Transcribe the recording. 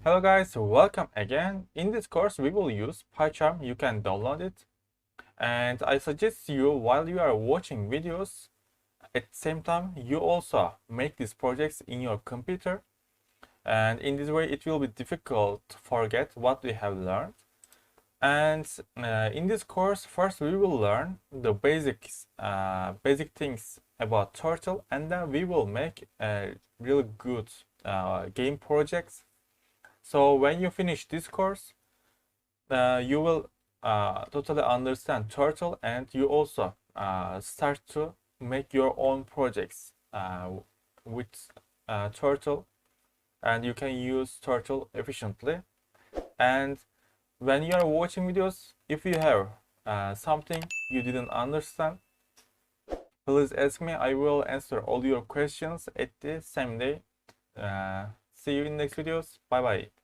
Hello guys, welcome again. In this course we will use PyCharm. You can download it. And I suggest you, while you are watching videos, at the same time you also make these projects in your computer. And in this way it will be difficult to forget what we have learned. And in this course, first we will learn the basic things about Turtle, and then we will make really good game projects. So when you finish this course, you will totally understand Turtle, and you also start to make your own projects with Turtle, and you can use Turtle efficiently. And when you are watching videos, if you have something you didn't understand, please ask me. I will answer all your questions at the same day. See you in next videos. Bye bye.